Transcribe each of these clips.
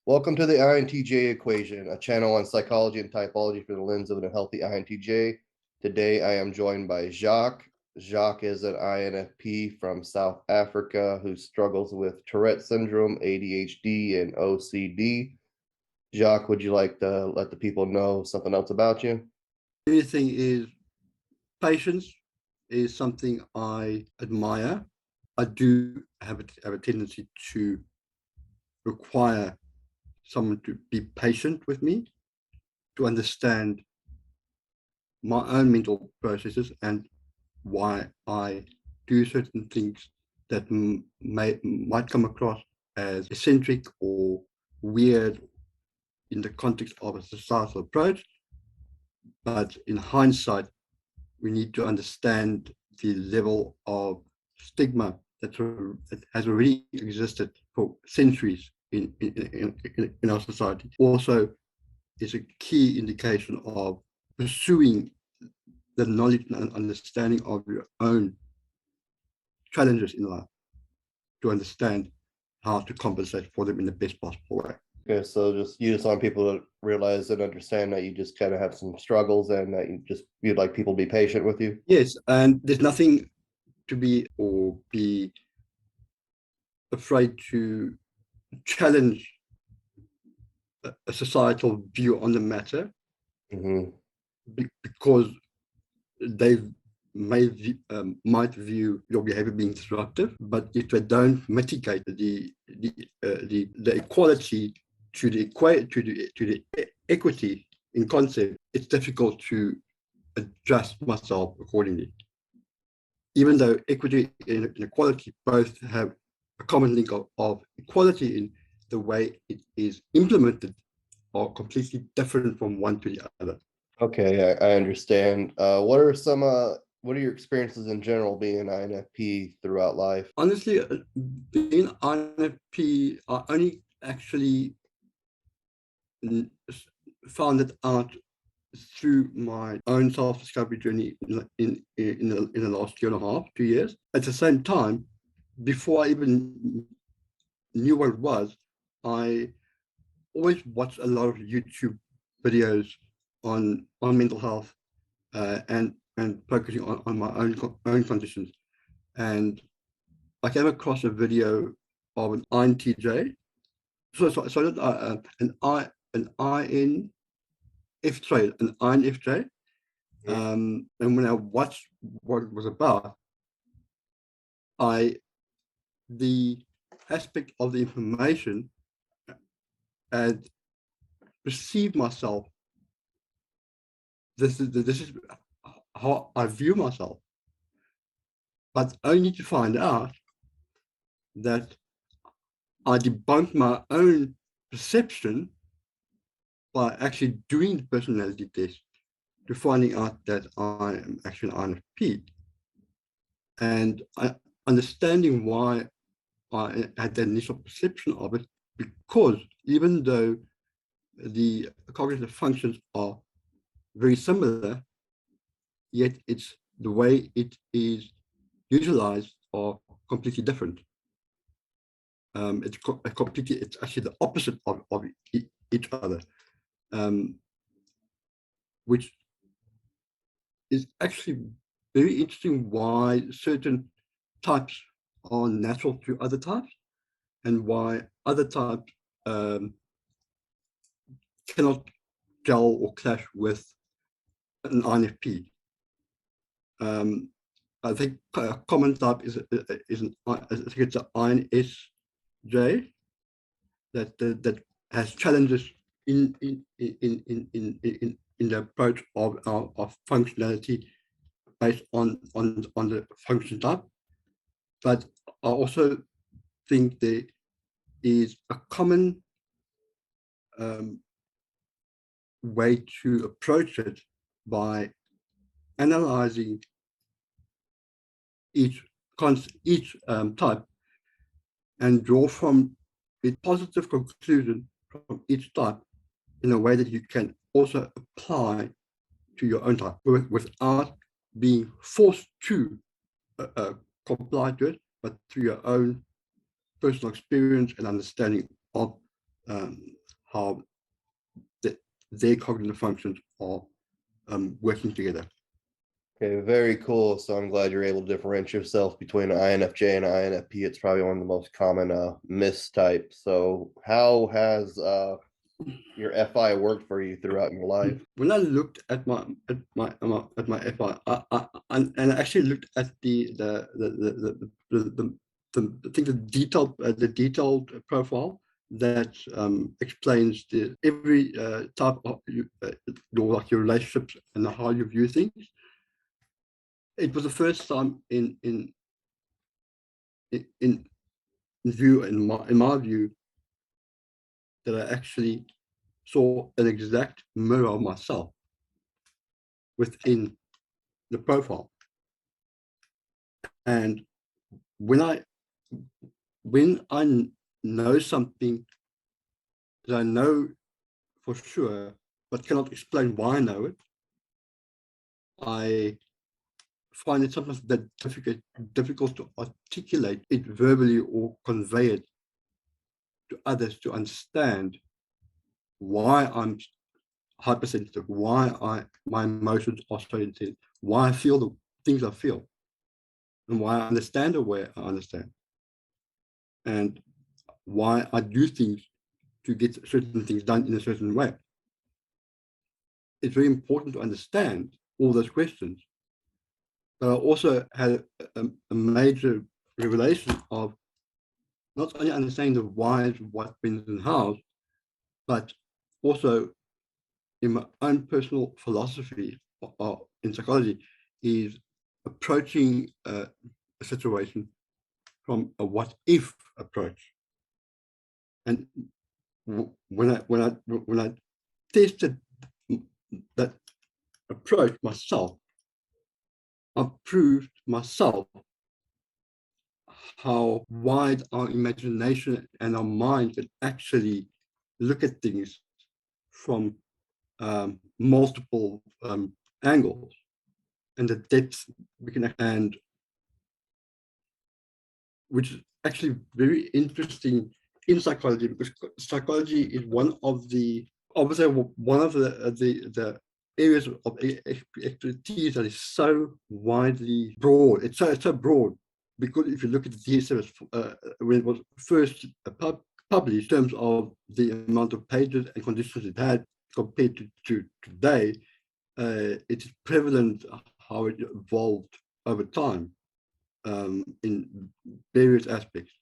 Welcome to the INTJ equation, a channel on psychology and typology for the lens of a healthy INTJ. Today, I am joined by Jacques. Jacques is an INFP from South Africa who struggles with Tourette syndrome, ADHD, and OCD. Jacques, would you like to let the people know something else about you? Anything is patience is something I admire. I do have a tendency to require someone to be patient with me, to understand my own mental processes and why I do certain things that might come across as eccentric or weird in the context of a societal approach. But in hindsight, we need to understand the level of stigma that has already existed for centuries in our society. Also, is a key indication of pursuing the knowledge and understanding of your own challenges in life to understand how to compensate for them in the best possible way. Okay, so you just want people to realize and understand that you just kind of have some struggles and that you'd like people to be patient with you. Yes, and there's nothing to be afraid to challenge a societal view on the matter, Mm-hmm. because they might view your behavior being disruptive, but if they don't mitigate the equality to the equity in concept, it's difficult to adjust myself accordingly. Even though equity and equality both have a common link of equality, in the way it is implemented are completely different from one to the other. Okay, I understand. What are your experiences in general being an INFP throughout life? Honestly, being INFP, I only actually found it out through my own self-discovery journey in the last year and a half, 2 years. At the same time, before I even knew what it was, I always watched a lot of YouTube videos on mental health, and focusing on my own conditions. And I came across a video of an INTJ, so an INFJ. And when I watched what it was about, I the aspect of the information and perceive myself. This is how I view myself, but only to find out that I debunked my own perception by actually doing the personality test, to finding out that I am actually an INFP, and understanding why I had the initial perception of it, because even though the cognitive functions are very similar, yet it's the way it is utilized are completely different. It's actually the opposite of each other, which is actually very interesting, why certain types are natural to other types and why other types cannot gel or clash with an INFP. I think a common type is I think it's an INSJ that has challenges in the approach of functionality based on the function type. But I also think there is a common way to approach it by analyzing each type and draw from a positive conclusion from each type in a way that you can also apply to your own type without being forced to comply to it, but through your own personal experience and understanding of how their cognitive functions are working together. Okay, very cool. So I'm glad you're able to differentiate yourself between INFJ and INFP. It's probably one of the most common mistypes. So how has your FI worked for you throughout your life? When I looked at my FI, and I actually looked at the I think the detailed profile that explains every type of like your relationships and how you view things. It was the first time in my view that I actually saw an exact mirror of myself within the profile. And when I know something that I know for sure, but cannot explain why I know it, I find it sometimes that difficult to articulate it verbally or convey it to others to understand why I'm hypersensitive, why my emotions are so intense, why I feel the things I feel, and why I understand the way I understand, and why I do things to get certain things done in a certain way. It's very important to understand all those questions. But I also had a major revelation of not only understanding the whys, what, whens, and hows, but also in my own personal philosophy in psychology is approaching a situation from a what if approach. And when I tested that approach myself, I proved myself how wide our imagination and our mind can actually look at things from multiple angles, and the depth we can, and which is actually very interesting in psychology, because psychology is one of the, I would say, one of the areas of expertise that is so widely broad. It's so broad, because if you look at the DSM when it was first published, in terms of the amount of pages and conditions it had compared to today, it is prevalent how it evolved over time in various aspects.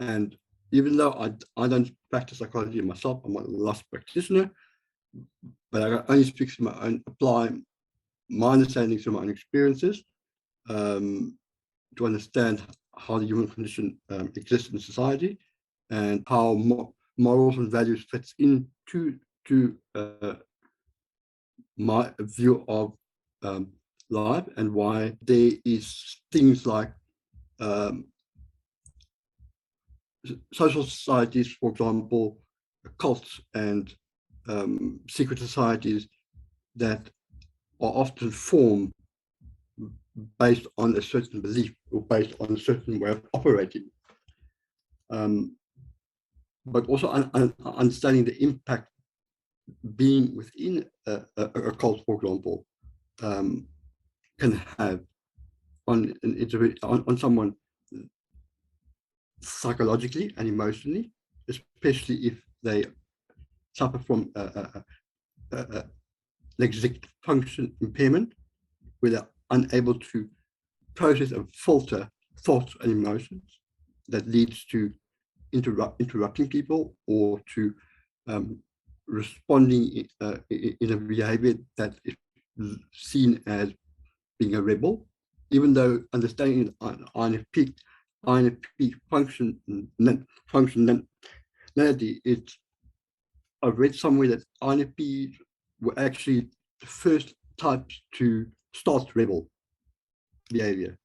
And even though I don't practice psychology myself, I'm a licensed practitioner, but I can only speak to my own, apply my understanding to my own experiences to understand how the human condition exists in society, and how morals and values fits into my view of life, and why there is things like social societies, for example, cults and secret societies that are often formed based on a certain belief or based on a certain way of operating. But also understanding the impact being within a cult, for example, can have on someone psychologically and emotionally, especially if they suffer from an executive function impairment, where they're unable to process and filter thoughts and emotions, that leads to interrupting people, or to responding in a behavior that is seen as being a rebel, even though understanding INFP functionality, I've read somewhere that INFPs were actually the first types to start rebel behavior,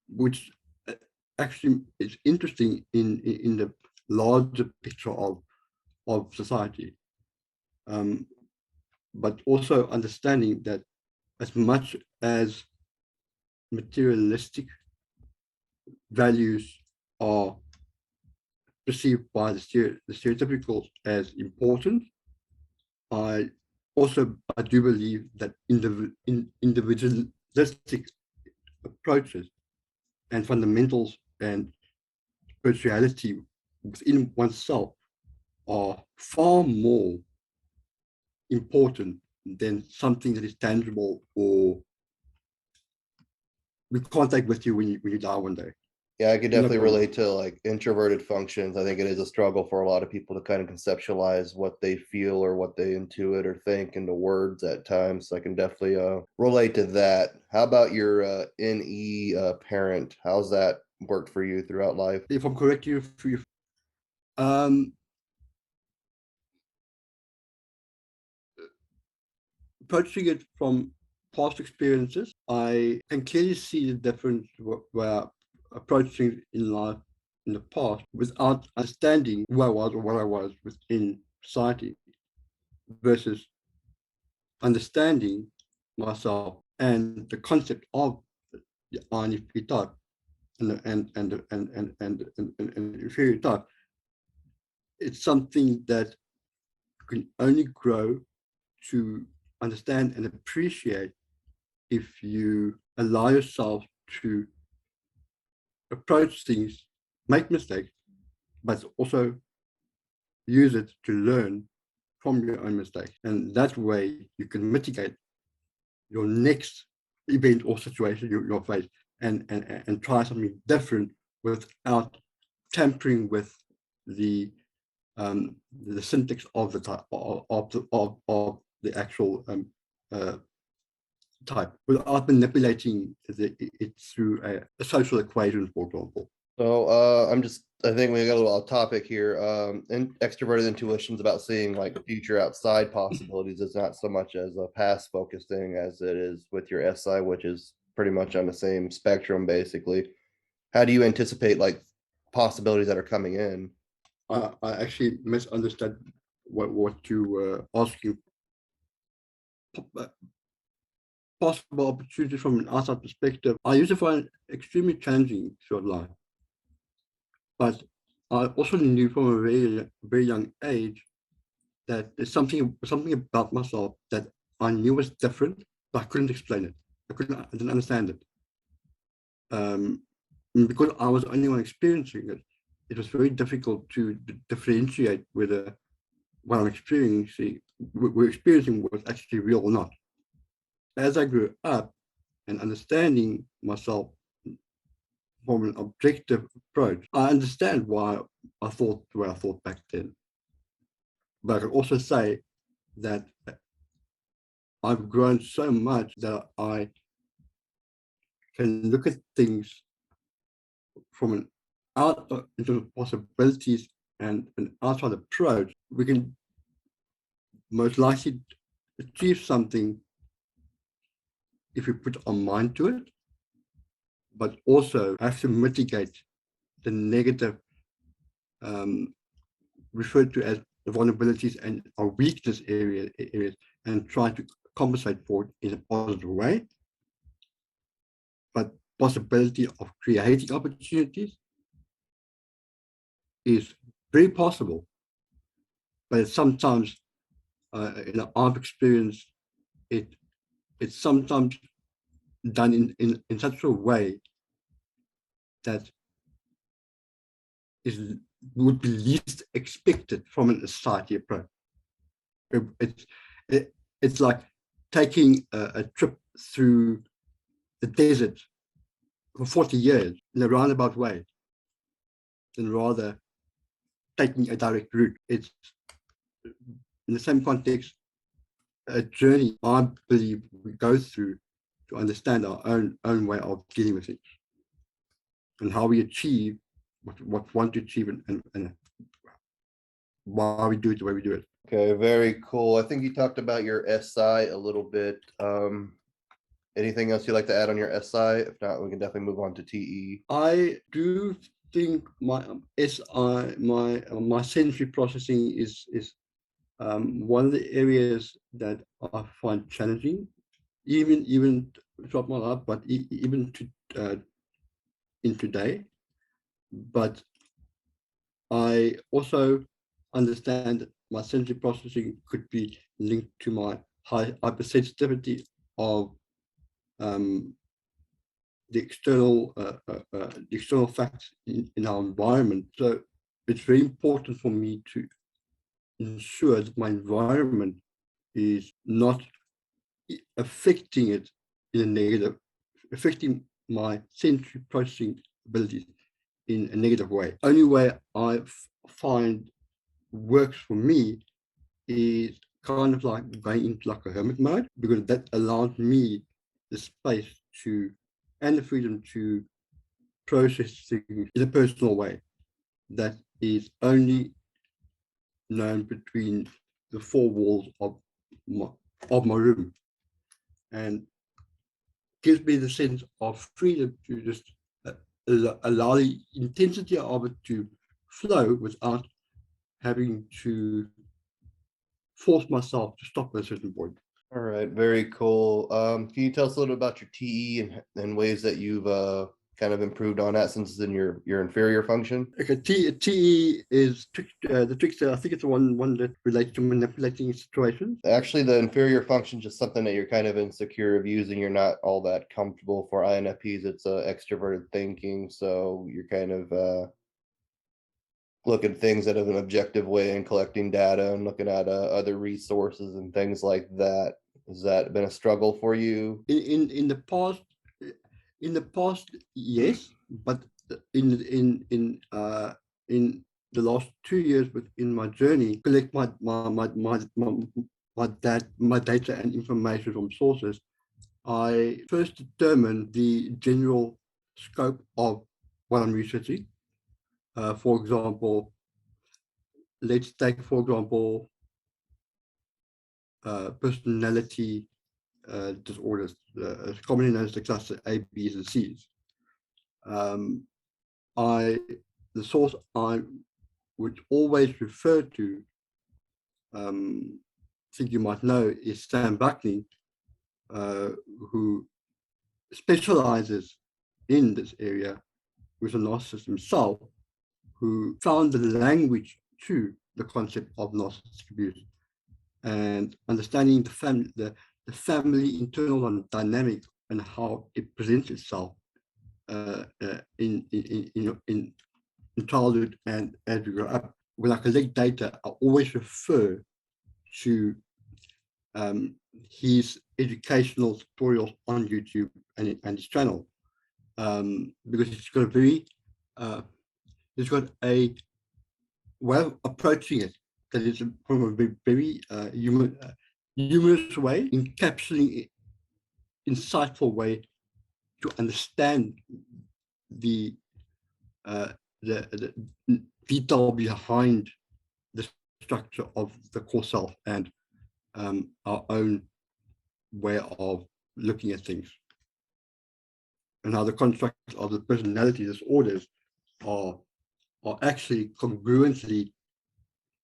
which actually is interesting in the larger picture of society, but also understanding that as much as materialistic values are perceived by the stereotypicals as important. I do believe that individualistic approaches and fundamentals and spirituality within oneself are far more important than something that is tangible or we can't take with you when you die one day. Yeah, I could definitely relate to like introverted functions. I think it is a struggle for a lot of people to kind of conceptualize what they feel or what they intuit or think into words at times. So I can definitely relate to that. How about your NE parent? How's that worked for you throughout life? If I'm correct, um, approaching it from past experiences, I can clearly see the difference where approaching in life in the past without understanding who I was or what I was within society versus understanding myself and the concept of the INFP type and inferior type. It's something that you can only grow to understand and appreciate if you allow yourself to approach things, make mistakes, but also use it to learn from your own mistakes. And that way you can mitigate your next event or situation you'll face and try something different without tampering with the syntax of the type of the actual type without manipulating it through a social equation, for example. So I think we got a little off topic here. And extroverted intuitions about seeing like future outside possibilities is not so much as a past focused thing as it is with your SI, which is pretty much on the same spectrum basically. How do you anticipate like possibilities that are coming in? I actually misunderstood what you were asking. Possible opportunities from an outside perspective, I used to find extremely challenging throughout life. But I also knew from a very young age that there's something about myself that I knew was different, but I couldn't explain it. I didn't understand it. Because I was the only one experiencing it, it was very difficult to differentiate whether what I'm experiencing, was actually real or not. As I grew up and understanding myself from an objective approach, I understand why I thought the way I thought back then. But I can also say that I've grown so much that I can look at things from an into possibilities and an outside approach. We can most likely achieve something if we put our mind to it, but also have to mitigate the negative referred to as the vulnerabilities and our weakness areas and try to compensate for it in a positive way. But possibility of creating opportunities is very possible. But sometimes, I've experienced it's sometimes done in such a way that would be least expected from a society approach. It's like taking a trip through the desert for 40 years in a roundabout way, than rather taking a direct route. It's in the same context, a journey I believe we go through to understand our own way of dealing with it and how we achieve what we want to achieve and why we do it the way we do it. Okay, very cool. I think you talked about your SI a little bit. Anything else you'd like to add on your SI? If not, we can definitely move on to TE. I do think my SI, my sensory processing is one of the areas that I find challenging, even throughout my life, but even to in today. But I also understand that my sensory processing could be linked to my high hypersensitivity of the external facts in our environment. So it's very important for me to ensure that my environment is not affecting it in a negative, affecting my sensory processing abilities in a negative way. Only way I find works for me is kind of like going into like a hermit mode, because that allows me the space to and the freedom to process things in a personal way that is only known between the four walls of my room, and gives me the sense of freedom to just allow the intensity of it to flow without having to force myself to stop at a certain point. All right, very cool. Can you tell us a little about your TE and ways that you've kind of improved on that since it's in your inferior function? Okay, TE is the trickster. I think it's the one that relates to manipulating situations. Actually, the inferior function is just something that you're kind of insecure of using. You're not all that comfortable. For INFPs. It's extroverted thinking, so you're kind of look at things out of an objective way and collecting data and looking at other resources and things like that. Has that been a struggle for you? In the past, yes, but in the last 2 years within my journey, collect my data and information from sources. I first determine the general scope of what I'm researching. For example, let's take, for example, personality disorders, commonly known as the cluster A, B's, and C's. The source I would always refer to, think you might know, is Sam Buckley, who specializes in this area, with a narcissist himself, who found the language to the concept of narcissistic abuse, and understanding the family internal dynamic and how it presents itself in childhood and as we grow up. When I collect data, I always refer to his educational tutorials on YouTube and his channel, because it's got a very it's got a way of approaching it that is from a very humorous way, encapsulating it, insightful way to understand the detail behind the structure of the core self and our own way of looking at things, and how the constructs of the personality disorders are actually congruently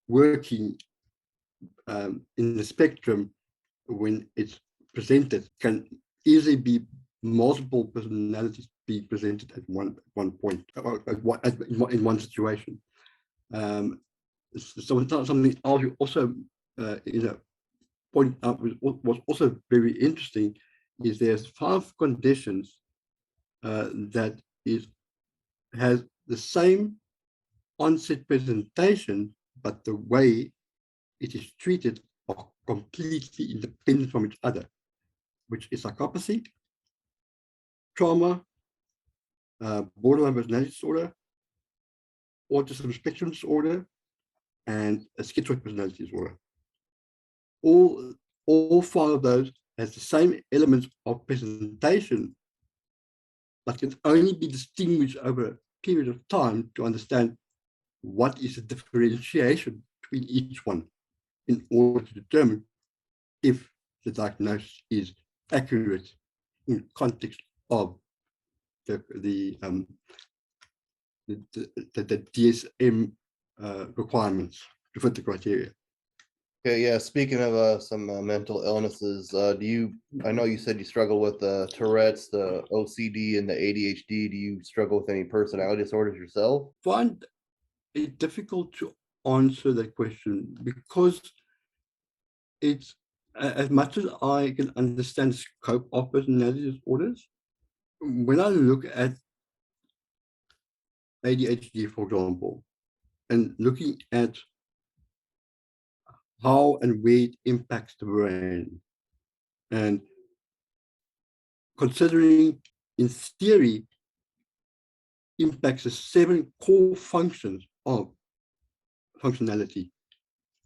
working in the spectrum. When it's presented, can easily be multiple personalities being presented at one point, or in one situation. So something else you also point out was also very interesting is there's 5 conditions that has the same onset presentation, but the way it is treated are completely independent from each other, which is psychopathy, trauma, borderline personality disorder, autism spectrum disorder, and a schizoid personality disorder. All 5 of those has the same elements of presentation, but can only be distinguished over a period of time to understand what is the differentiation between each one, in order to determine if the diagnosis is accurate in context of the DSM requirements to fit the criteria. Okay, yeah. Speaking of some mental illnesses, I know you said you struggle with the Tourette's, the OCD, and the ADHD. Do you struggle with any personality disorders yourself? Find it's difficult to answer that question because it's as much as I can understand the scope of personality disorders. When I look at ADHD, for example, and looking at how and where it impacts the brain, and considering in theory impacts the 7 core functions of functionality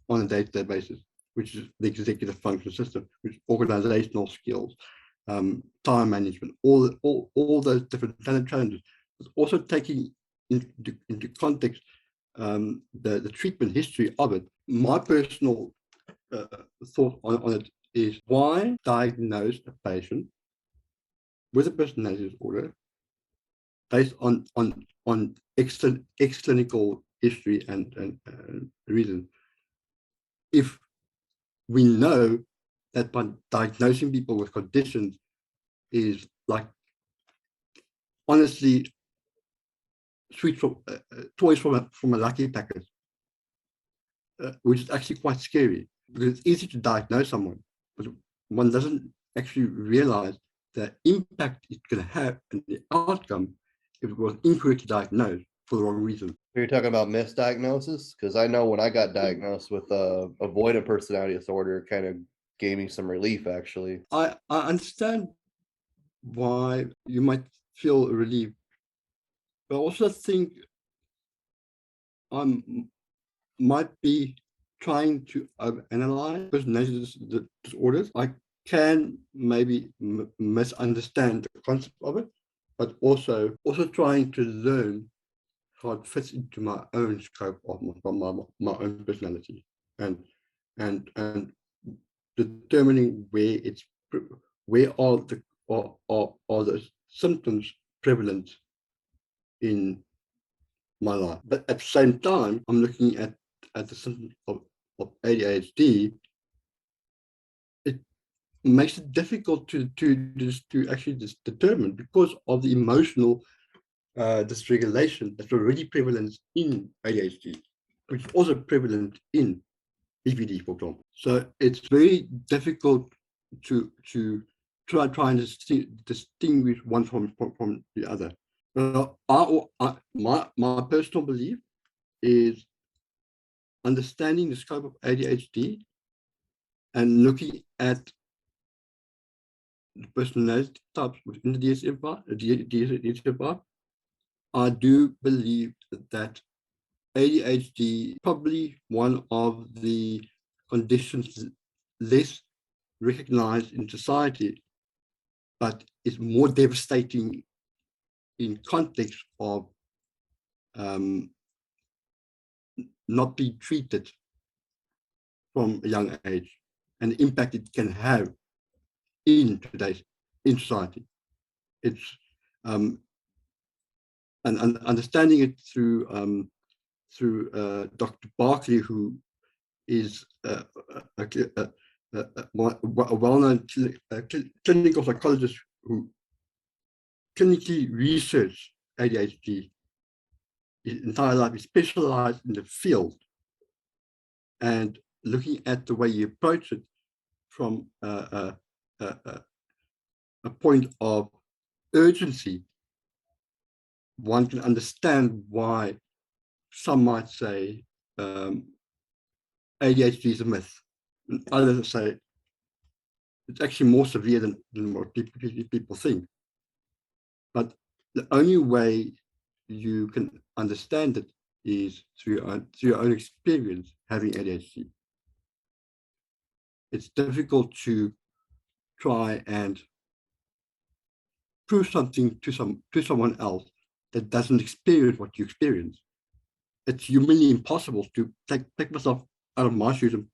on a day-to-day basis, which is the executive function system, which is organizational skills, time management, all those different challenges. But also taking into context the treatment history of it. My personal thought on it is, why diagnose a patient with a personality disorder based on clinical history and reason, if we know that by diagnosing people with conditions is like, honestly, sweet from toys from a lucky packet, which is actually quite scary, because it's easy to diagnose someone, but one doesn't actually realize the impact it can have and the outcome if it was incorrectly diagnosed for the wrong reason. You're talking about misdiagnosis? Because I know when I got diagnosed with avoidant personality disorder, it kind of gave me some relief, actually. I understand why you might feel relieved, but I also think I might be trying to analyze personality disorders. I can maybe misunderstand the concept of it, but also trying to learn how it fits into my own scope of my own personality, and determining where are the symptoms prevalent in my life. But at the same time, I'm looking at the symptoms of ADHD. It makes it difficult to actually just determine, because of the emotional dysregulation that's already prevalent in ADHD, which is also prevalent in BPD, for example. So it's very difficult to try and distinguish one from the other. My personal belief is understanding the scope of ADHD and looking at the personality types within the DSM-5. I do believe that ADHD probably one of the conditions less recognized in society, but is more devastating in context of not being treated from a young age, and the impact it can have in society. It's and understanding it through Dr. Barkley, who is a well-known clinical psychologist who clinically researched ADHD his entire life. He specialized in the field, and looking at the way he approached it from a point of urgency, one can understand why some might say ADHD is a myth, and others say it's actually more severe than what people think. But the only way you can understand it is through your own experience having ADHD. It's difficult to try and prove something to someone else that doesn't experience what you experience. It's humanly impossible to take myself out of my shoes and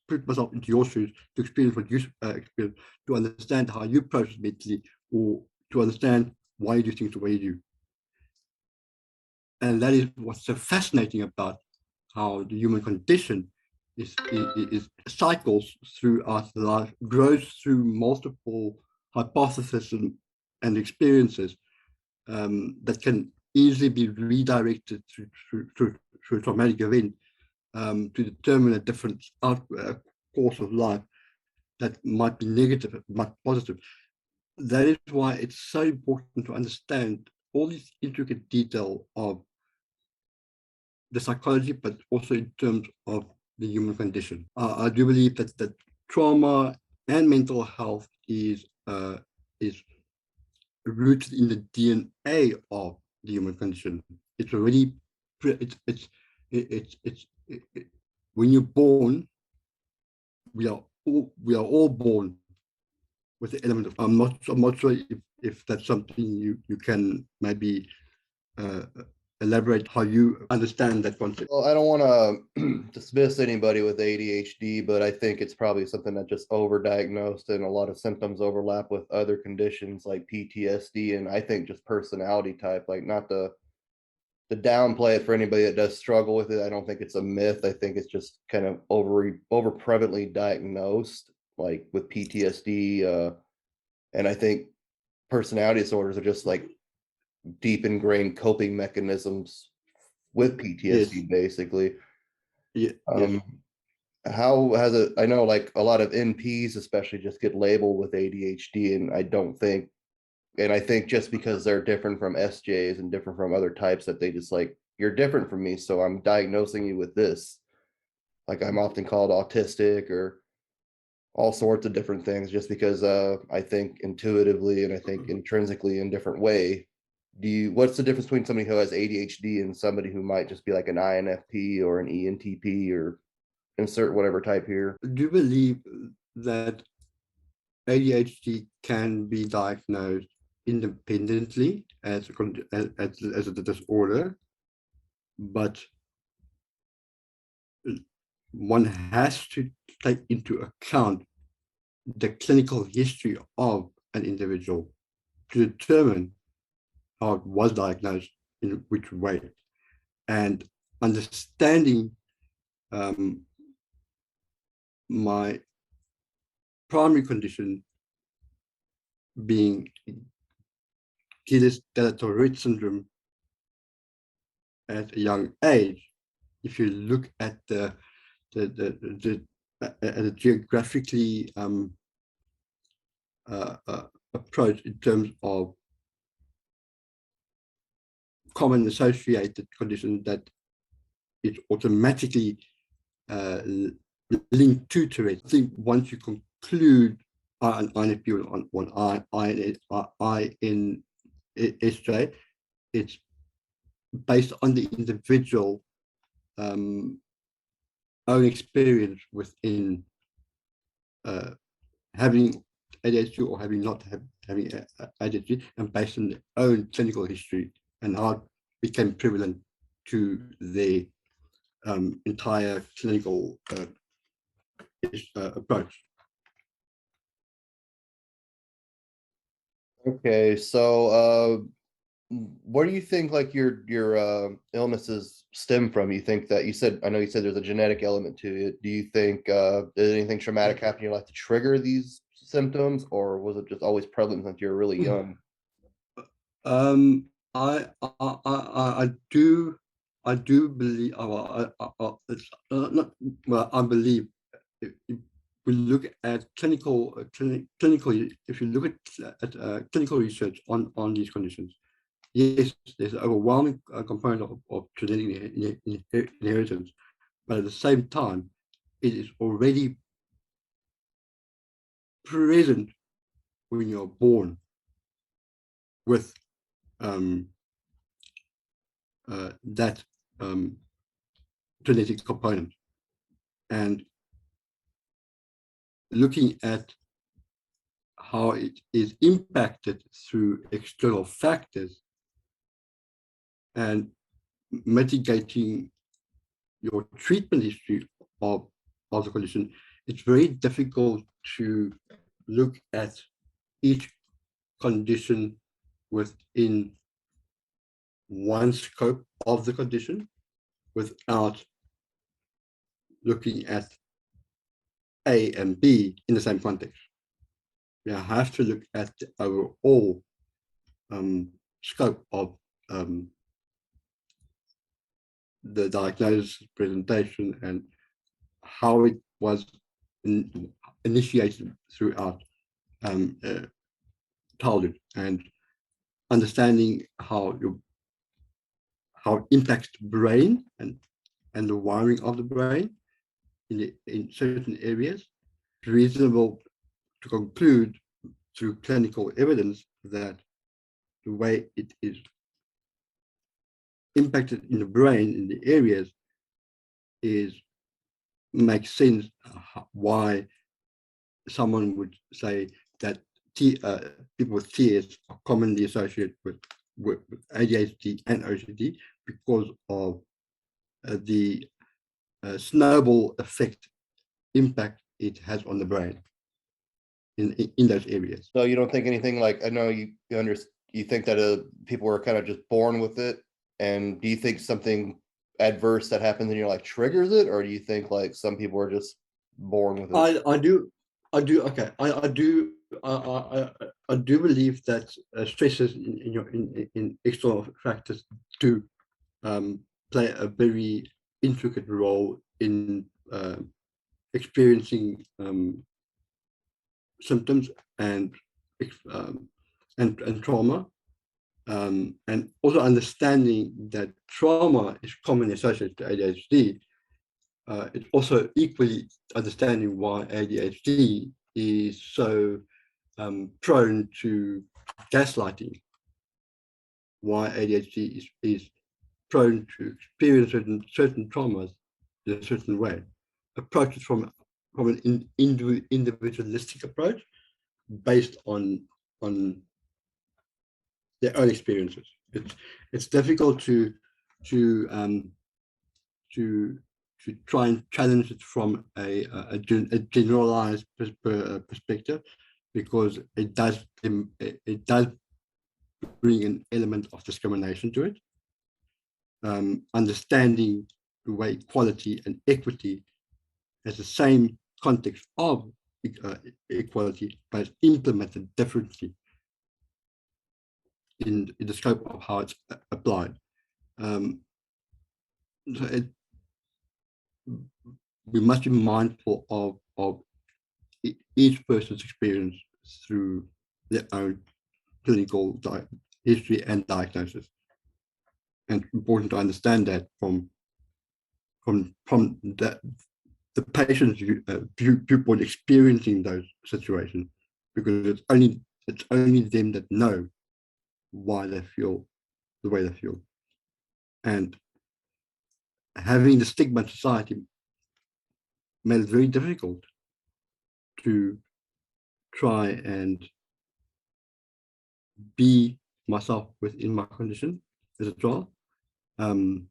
put myself into your shoes to experience what you experience, to understand how you process mentally, or to understand why you do things the way you do. And that is what's so fascinating about how the human condition is cycles throughout life, grows through multiple hypotheses and experiences that can easily be redirected through through a traumatic event to determine a different course of life that might be negative, might be positive. That is why it's so important to understand all these intricate detail of the psychology, but also in terms of the human condition. I do believe that trauma and mental health is rooted in the DNA of the human condition. It's already when you're born, we are all born with the element of. I'm not sure if that's something you can maybe elaborate how you understand that concept. Well, I don't want to dismiss anybody with ADHD, but I think it's probably something that just overdiagnosed, and a lot of symptoms overlap with other conditions like PTSD, and I think just personality type, like not to downplay it for anybody that does struggle with it. I don't think it's a myth. I think it's just kind of over prevalently diagnosed, like with PTSD, and I think personality disorders are just like deep ingrained coping mechanisms with PTSD, Yes. basically. Yes. How has it? I know like a lot of NPs, especially, just get labeled with ADHD, and I think just because they're different from SJs and different from other types, that they just like, you're different from me, so I'm diagnosing you with this. Like I'm often called autistic or all sorts of different things just because I think intuitively and I think intrinsically in different way. What's the difference between somebody who has ADHD and somebody who might just be like an INFP or an ENTP or insert whatever type here? Do you believe that ADHD can be diagnosed independently as a disorder, but one has to take into account the clinical history of an individual to determine how it was diagnosed, in which way, and understanding my primary condition being Tourette syndrome at a young age. If you look at the geographically approach in terms of common associated conditions, that it automatically linked to Tourette. I think once you conclude an INFP on INTJ, it's based on the individual own experience within having ADHD or having not having ADHD, and based on their own clinical history and how it became prevalent to their entire clinical approach. Okay, so where do you think like your illnesses stem from? You think that I know you said there's a genetic element to it. Do you think did anything traumatic happen in your life to trigger these symptoms, or was it just always prevalent since you were really young? I do believe. It's not well. I believe if we look at clinical, if you look at clinical research on these conditions, yes, there's an overwhelming component of genetic inheritance, but at the same time, it is already present when you're born with that genetic component. And looking at how it is impacted through external factors and mitigating your treatment history of the condition, it's very difficult to look at each condition within one scope of the condition without looking at A and B in the same context. You have to look at the overall scope of the diagnosis, presentation, and how it was initiated throughout childhood, and understanding how it impacts the brain and the wiring of the brain in certain areas. It's reasonable to conclude through clinical evidence that the way it is impacted in the brain in the areas makes sense why someone would say that people with TS are commonly associated with ADHD and OCD because of the snowball effect impact it has on the brain in those areas. So you don't think anything like, I know you think that people are kind of just born with it, and do you think something adverse that happens in your life triggers it, or do you think like some people are just born with it? I do believe that stresses in external factors do play a very intricate role in experiencing symptoms and trauma, and also understanding that trauma is commonly associated to ADHD. It's also equally understanding why ADHD is so prone to gaslighting, why ADHD is prone to experience certain traumas in a certain way. Approaches from an individualistic approach based on their own experiences. It's difficult to try and challenge it from a generalized perspective, because it does bring an element of discrimination to it. Understanding the way equality and equity has the same context of equality, but implemented differently in the scope of how it's applied. So we must be mindful of each person's experience through their own clinical history and diagnosis. And important to understand that from the patient's viewpoint experiencing those situations, because it's only them that know why they feel the way they feel. And having the stigma in society made it very difficult to try and be myself within my condition as a child. And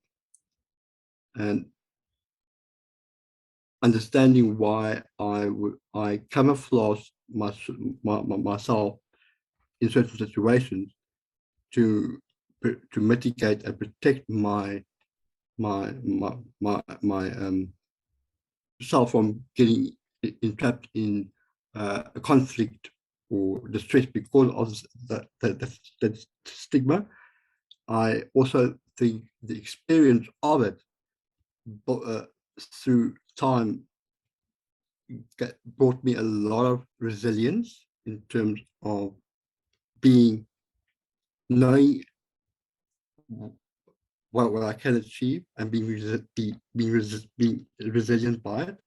understanding why I camouflage myself in certain situations to mitigate and protect my self from getting entrapped in a conflict or distress because of that stigma. I also think the experience of it through time brought me a lot of resilience in terms of knowing what I can achieve and being resilient by it.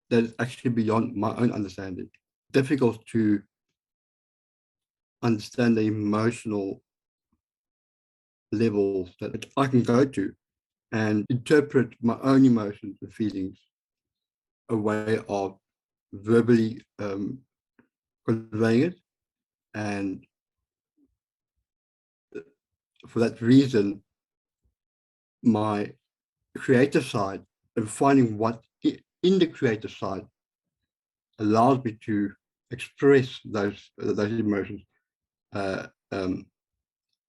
That is actually beyond my own understanding. Difficult to understand the emotional levels that I can go to and interpret my own emotions and feelings a way of verbally conveying it. And for that reason, my creative side and finding what in the creative side allows me to express those emotions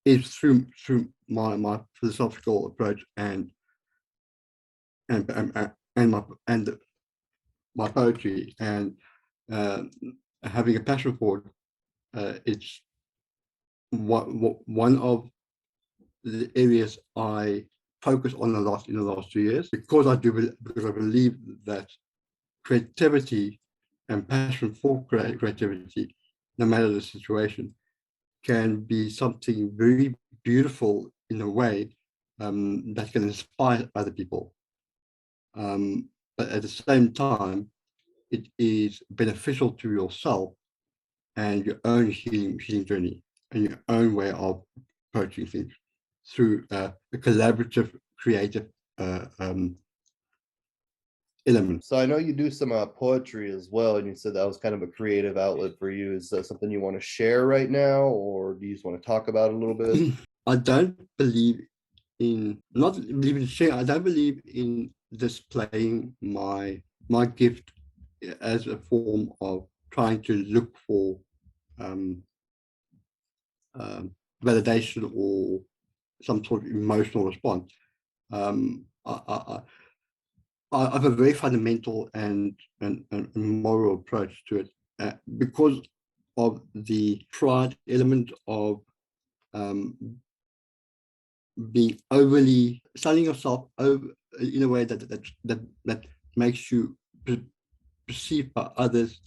is through my philosophical approach and my poetry, and having a passion for it. It's one of the areas I focus on in the last 2 years, because I believe that creativity and passion for creativity, no matter the situation, can be something very beautiful in a way that can inspire other people. But at the same time, it is beneficial to yourself and your own healing journey and your own way of approaching things through a collaborative, creative element. So I know you do some poetry as well, and you said that was kind of a creative outlet for you. Is that something you want to share right now, or do you just want to talk about it a little bit? I don't believe in not believe in sharing. I don't believe in displaying my gift as a form of trying to look for um, validation or some sort of emotional response. I have a very fundamental and moral approach to it because of the pride element of um, being overly selling yourself over in a way that makes you perceived by others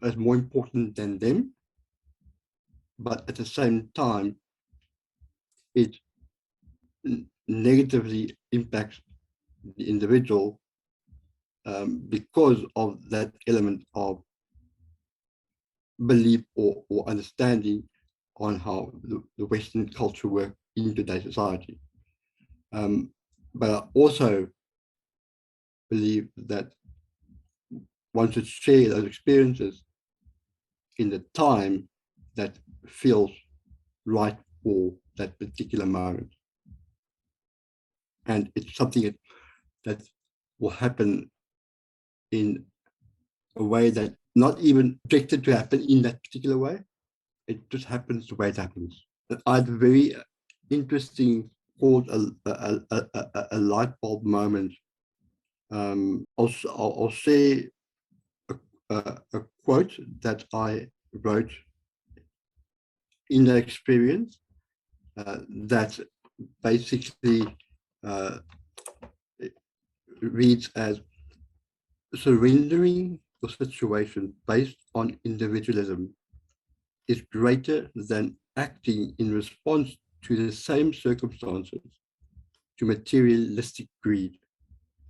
as more important than them, but at the same time, it negatively impacts the individual because of that element of belief or understanding on how the Western culture works in today's society. But I also believe that one should share those experiences in the time that feels right for that particular moment. And it's something that will happen in a way that not even projected to happen in that particular way. It just happens the way it happens. I had a very interesting called a light bulb moment. I'll say a quote that I wrote in the experience that basically reads as surrendering the situation based on individualism is greater than acting in response to the same circumstances to materialistic greed.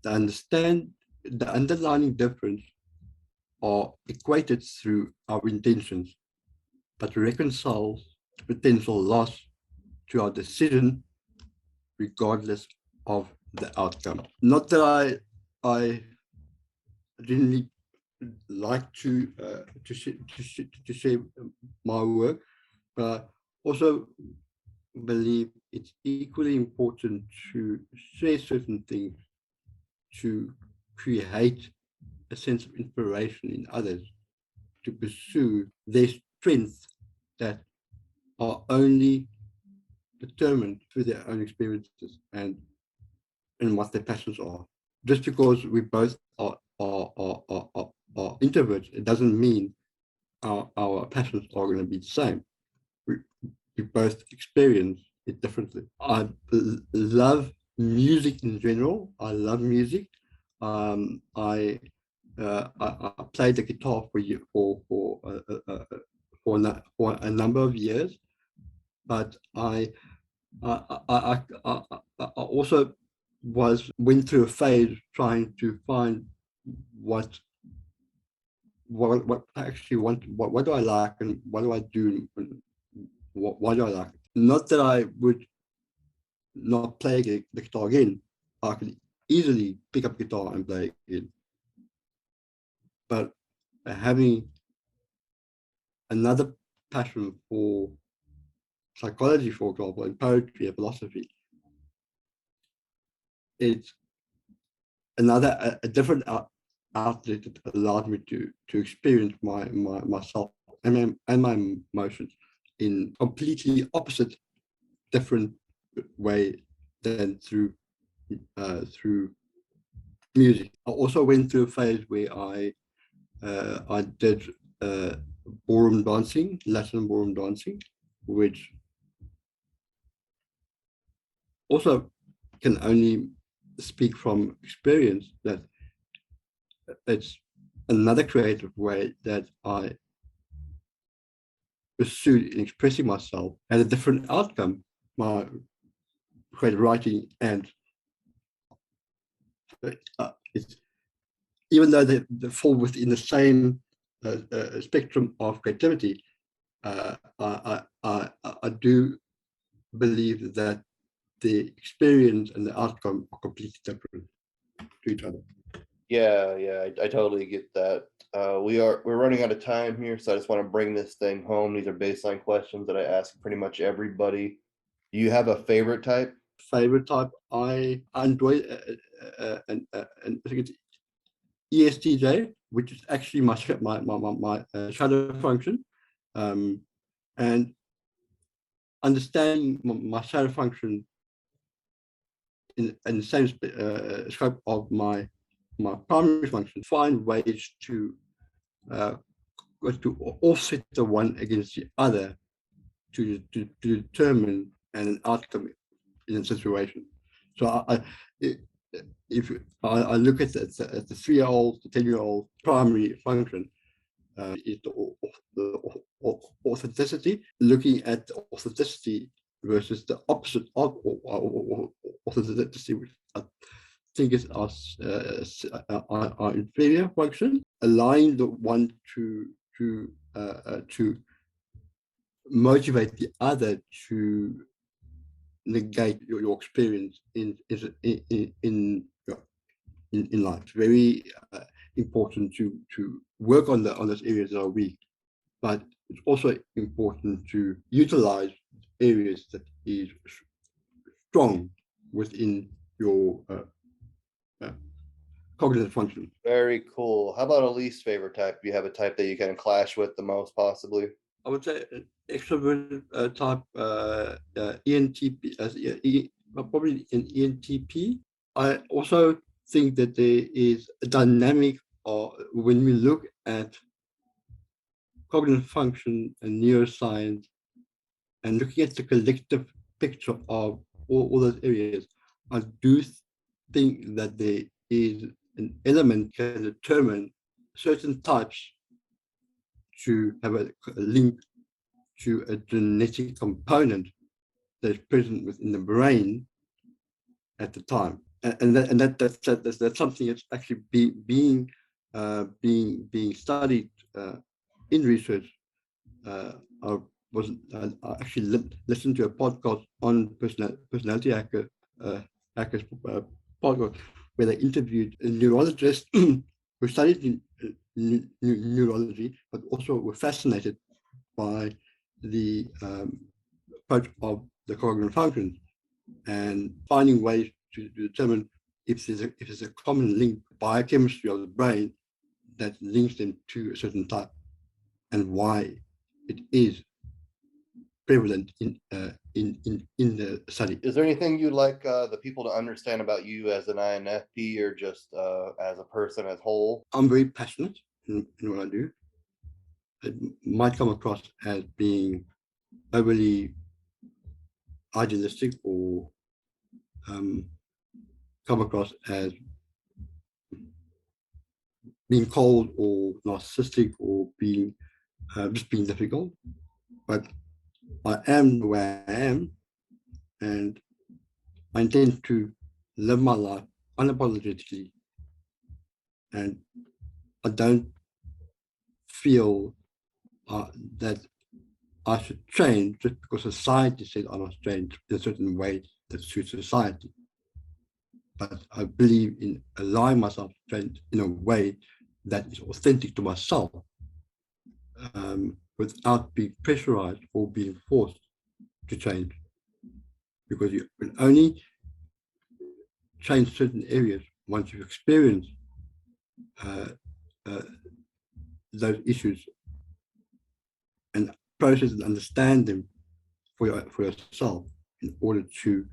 The underlying difference are equated through our intentions, but reconciles the potential loss to our decision regardless of the outcome. Not that I didn't like to share my work, but also believe it's equally important to share certain things to create a sense of inspiration in others to pursue their strengths that are only determined through their own experiences and what their passions are. Just because we both are introverts, it doesn't mean our passions are going to be the same. We both experience it differently. I love music in general. I love music. I played the guitar for a number of years, but I also went through a phase trying to find what I actually want, what do I like and what do I do and why do I like it? Not that I would not play the guitar again. I could easily pick up guitar and play it. But having another passion for psychology, for example, and poetry and philosophy, it's a different outlet that allowed me to experience myself and my emotions in completely opposite, different way than through music. I also went through a phase where I did ballroom dancing, Latin ballroom dancing, which also can only speak from experience that it's another creative way that I pursued in expressing myself had a different outcome. My creative writing and it's, even though they fall within the same spectrum of creativity, I do believe that the experience and the outcome are completely different to each other. Yeah, I totally get that. We're running out of time here, so I just want to bring this thing home. These are baseline questions that I ask pretty much everybody. Do you have a favorite type? Favorite type, I enjoy and I think it's ESTJ, which is actually my shadow function, and understanding my shadow function in the same scope of my primary function, find ways to offset the one against the other to determine an outcome in a situation. So if I look at the 3-year-old, the 10-year-old primary function, is the authenticity, looking at the authenticity versus the opposite of authenticity, which I think is our inferior function, allowing the one to motivate the other to negate your experience in life. It's very important to work on those areas that are weak, but it's also important to utilize areas that is strong within your cognitive function. Very cool. How about a least favorite type? Do you have a type that you kind of clash with the most, possibly? I would say an extrovert type, ENTP, probably an ENTP. I also think that there is a dynamic, or when we look at cognitive function and neuroscience and looking at the collective picture of all those areas, I do think that there is an element can determine certain types to have a link to a genetic component that is present within the brain at the time, and that's something that's actually being studied in research. I actually listened to a podcast on personality hackers podcast where they interviewed a neurologist who studied neurology, but also were fascinated by the approach of the cognitive functions and finding ways to determine if there's a common link, biochemistry of the brain that links them to a certain type, and why it is prevalent in the study. Is there anything you'd like the people to understand about you as an INFP, or just as a person as whole? I'm very passionate in what I do. It might come across as being overly idealistic, or come across as being cold or narcissistic, or being just being difficult. But I am where I am, and I intend to live my life unapologetically, and I don't feel that I should change just because society says I must change in a certain way that suits society. But I believe in allowing myself to change in a way that is authentic to myself, without being pressurized or being forced to change. Because you can only change certain areas once you've experienced those issues and process and understand them for yourself, in order to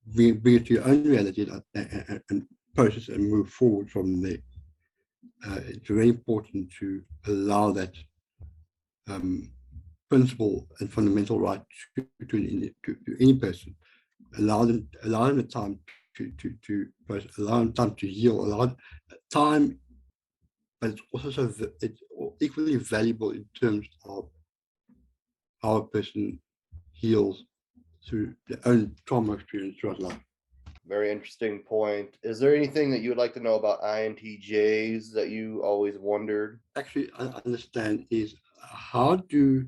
bring it to your own reality and process and move forward from there. It's very important to allow that principle and fundamental right to any person, allow them the time to process, allow them time to heal, allow time, but it's also it's equally valuable in terms of how a person heals through their own trauma experience throughout life. Very interesting point. Is there anything that you would like to know about INTJs that you always wondered? Actually, I understand is how do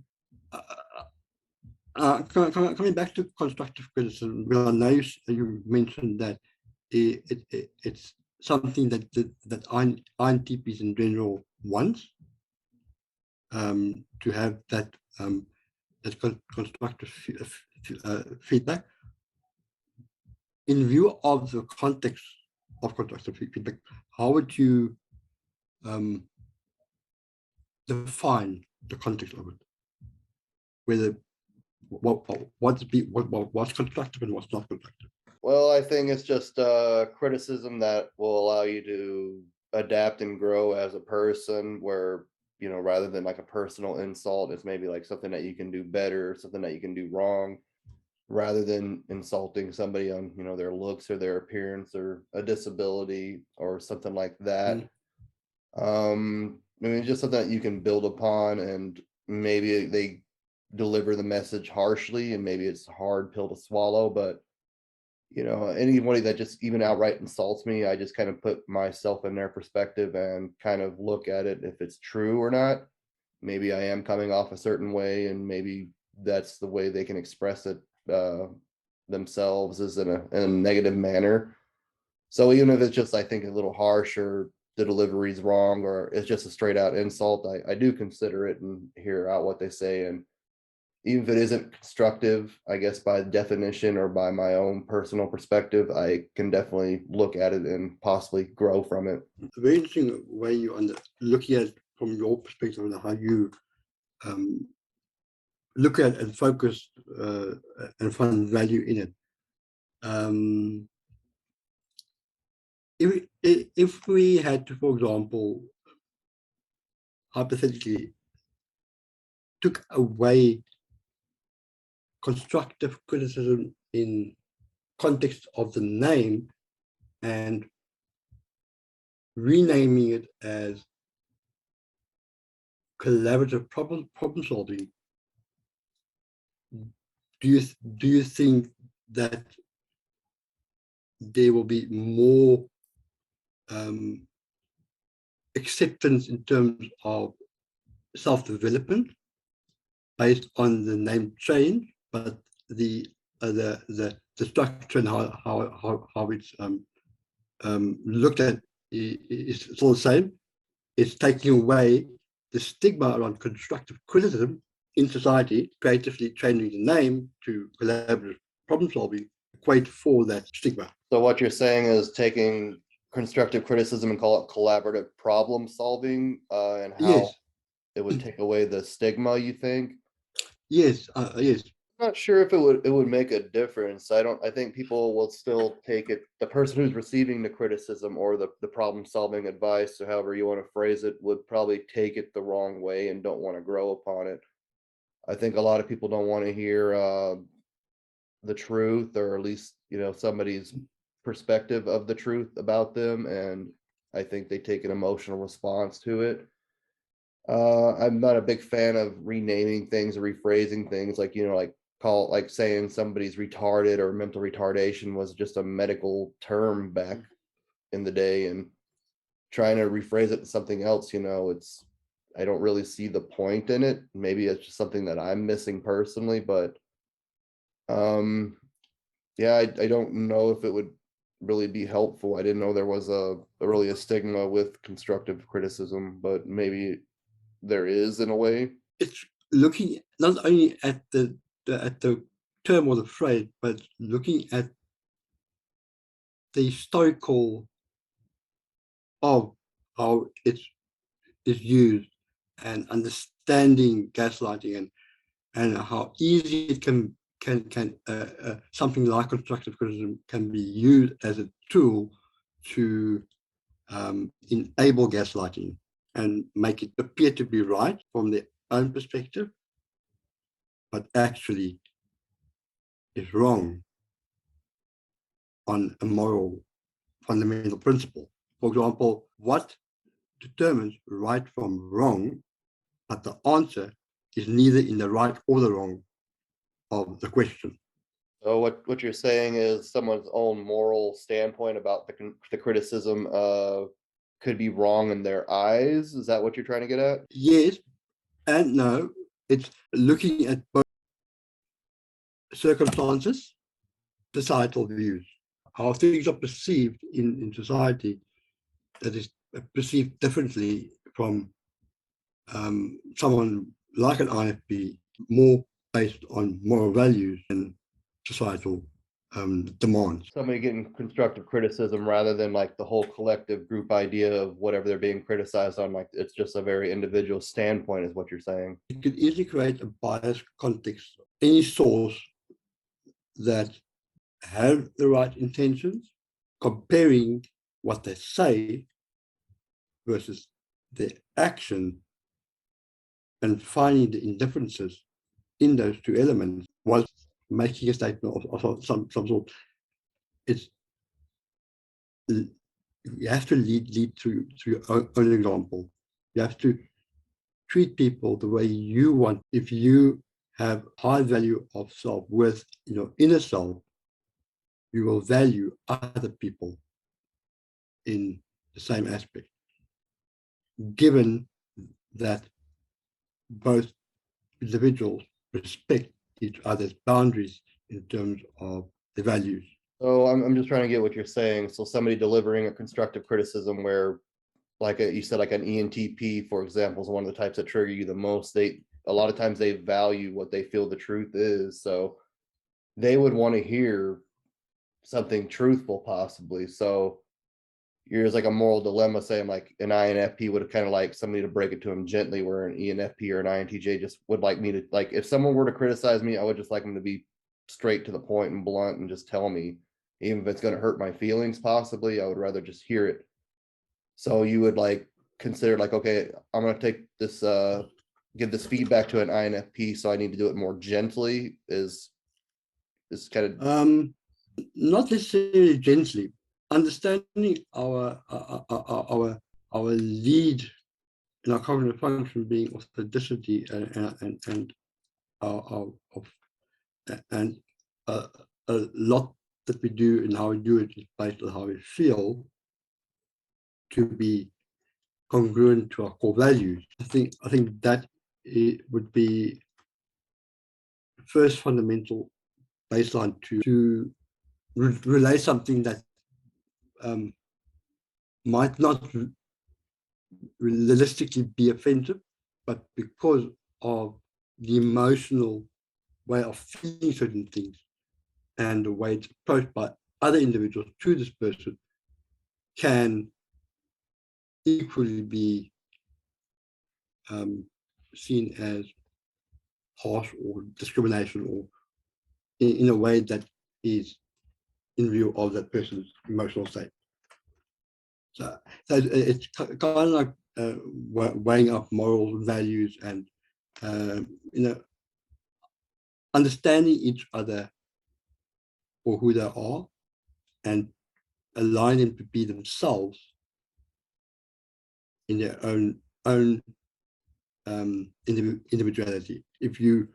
coming back to constructive criticism. Well, I know you mentioned that it's something that INTPs in general want, to have that constructive feedback. In view of the context of constructive feedback, how would you define the context of it? Whether what's constructive and what's not constructive? Well, I think it's just criticism that will allow you to adapt and grow as a person, where, rather than like a personal insult, it's maybe like something that you can do better, something that you can do wrong, rather than insulting somebody on, their looks or their appearance or a disability or something like that. I mean, just something that you can build upon, and maybe they deliver the message harshly and maybe it's a hard pill to swallow, but anybody that just even outright insults me, I just kind of put myself in their perspective and kind of look at it if it's true or not. Maybe I am coming off a certain way, and maybe that's the way they can express it themselves, is in a negative manner. So even if it's just, I think, a little harsh, or the delivery's wrong, or it's just a straight out insult, I do consider it and hear out what they say. And even if it isn't constructive, I guess by definition or by my own personal perspective, I can definitely look at it and possibly grow from it. A very interesting way you looking at it from your perspective and how you look at and focus and find value in it. If we had to, for example, hypothetically, took away constructive criticism in context of the name and renaming it as collaborative problem solving, do you think that there will be more acceptance in terms of self-development based on the name change, but the structure and how it's looked at is still the same? It's taking away the stigma around constructive criticism in society, creatively changing the name to collaborative problem solving, equate for that stigma. So what you're saying is taking constructive criticism and call it collaborative problem solving, and how Yes, it would take away the stigma, you think? yes, yes. I'm not sure if it would make a difference. I think people will still take it, the person who's receiving the criticism or the problem solving advice, or however you want to phrase it, would probably take it the wrong way and don't want to grow upon it. I think a lot of people don't want to hear the truth, or at least, somebody's perspective of the truth about them, and I think they take an emotional response to it. I'm not a big fan of renaming things or rephrasing things, like, like like saying somebody's retarded or mental retardation was just a medical term back in the day, and trying to rephrase it to something else, I don't really see the point in it. Maybe it's just something that I'm missing personally, but um yeah, I don't know if it would really be helpful. I didn't know there was really a stigma with constructive criticism, but maybe there is in a way. It's looking not only at the term or the phrase, but looking at the historical of how it's used, and understanding gaslighting, and how easy it can something like constructive criticism can be used as a tool to enable gaslighting and make it appear to be right from their own perspective, but actually is wrong. on a moral fundamental principle. For example, what determines right from wrong, but the answer is neither in the right or the wrong of the question. So what you're saying is someone's own moral standpoint about the criticism could be wrong in their eyes. Is that what you're trying to get at? Yes and no. It's looking at both circumstances, societal views, how things are perceived in society that is perceived differently from someone like an INFP, more based on moral values and societal demands. Somebody getting constructive criticism rather than like the whole collective group idea of whatever they're being criticized on. Like it's just a very individual standpoint, is what you're saying. It could easily create a biased context. Any source that have the right intentions, comparing what they say versus their action, and finding the indifferences in those two elements was making a statement of some sort. It's you have to lead through your own example. You have to treat people the way you want. If you have high value of self-worth in your inner self, you will value other people in the same aspect, given that both individuals respect each other's boundaries in terms of the values. So I'm just trying to get what you're saying. So somebody delivering a constructive criticism where, like you said, like an ENTP, for example, is one of the types that trigger you the most. They a lot of times they value what they feel the truth is. So they would want to hear something truthful, possibly. So there's like a moral dilemma saying like an INFP would have kind of like somebody to break it to him gently, where an ENFP or an INTJ just would like me to, like, if someone were to criticize me, I would just like them to be straight to the point and blunt and just tell me, even if it's going to hurt my feelings, possibly, I would rather just hear it. So you would like consider like, okay, I'm going to take this, give this feedback to an INFP, so I need to do it more gently. Is kind of Not necessarily gently. Understanding our lead in our cognitive function being authenticity and our and a lot that we do and how we do it is based on how we feel to be congruent to our core values. I think that it would be the first fundamental baseline to relay something that might not realistically be offensive, but because of the emotional way of feeling certain things and the way it's approached by other individuals to this person can equally be seen as harsh or discrimination, or in a way that is in view of that person's emotional state. So it's kind of like weighing up moral values and understanding each other for who they are and allowing them to be themselves in their own individuality. If you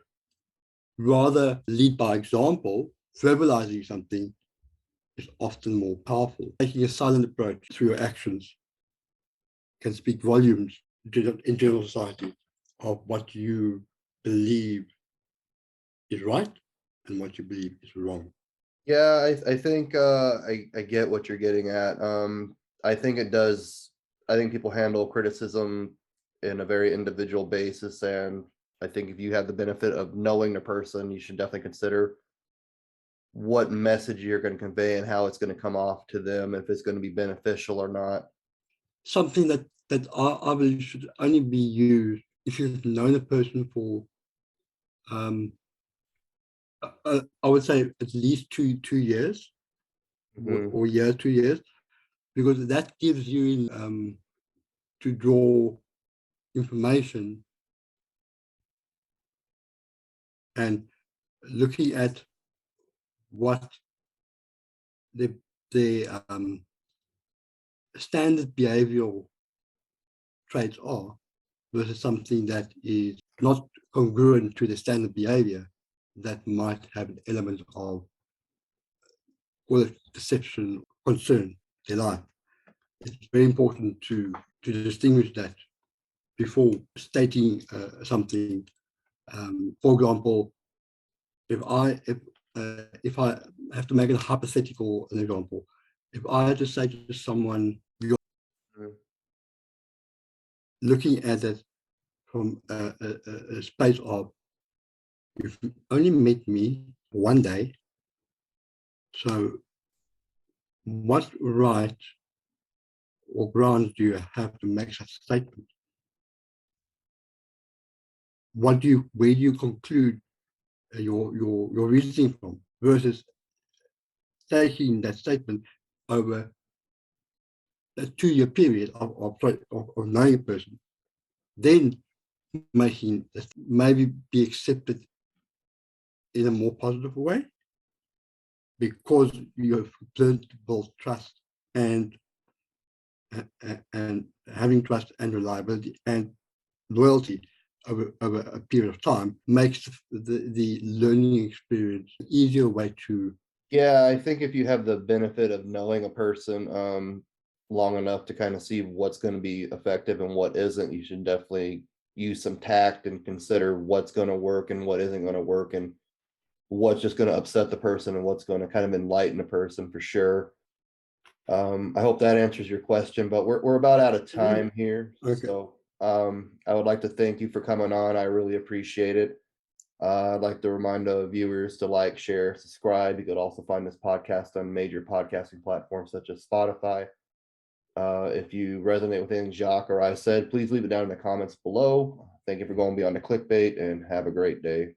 rather lead by example, verbalizing something is often more powerful. Taking a silent approach through your actions can speak volumes in general society of what you believe is right and what you believe is wrong. Yeah, I think I get what you're getting at. I think it does. I think people handle criticism in a very individual basis, and I think if you have the benefit of knowing the person, you should definitely consider what message you're going to convey and how it's going to come off to them, if it's going to be beneficial or not. Something that I believe should only be used if you've known a person for I would say at least two years, or year, 2 years, because that gives you to draw information and looking at what the standard behavioral traits are versus something that is not congruent to the standard behavior that might have an element of, call it, deception, concern, their life. It's very important to distinguish that before stating something. For example, if I have to make a hypothetical an example, if I had to say to someone, looking at it from a space of, you've only met me one day, so what right or grounds do you have to make such a statement? Where do you conclude your reasoning from, versus taking that statement over a 2-year period of knowing a person, then making it maybe be accepted in a more positive way, because you have learned to build trust, and having trust and reliability and loyalty over a period of time makes the learning experience an easier way to. Yeah, I think if you have the benefit of knowing a person long enough to kind of see what's going to be effective and what isn't, you should definitely use some tact and consider what's going to work and what isn't going to work, and what's just going to upset the person and what's going to kind of enlighten a person for sure. I hope that answers your question, but we're about out of time here. Okay. So I would like to thank you for coming on. I really appreciate it. I'd like to remind the viewers to like, share, subscribe. You could also find this podcast on major podcasting platforms such as Spotify. If you resonate with anything Jacques or I said, please leave it down in the comments below. Thank you for going beyond the clickbait, and have a great day.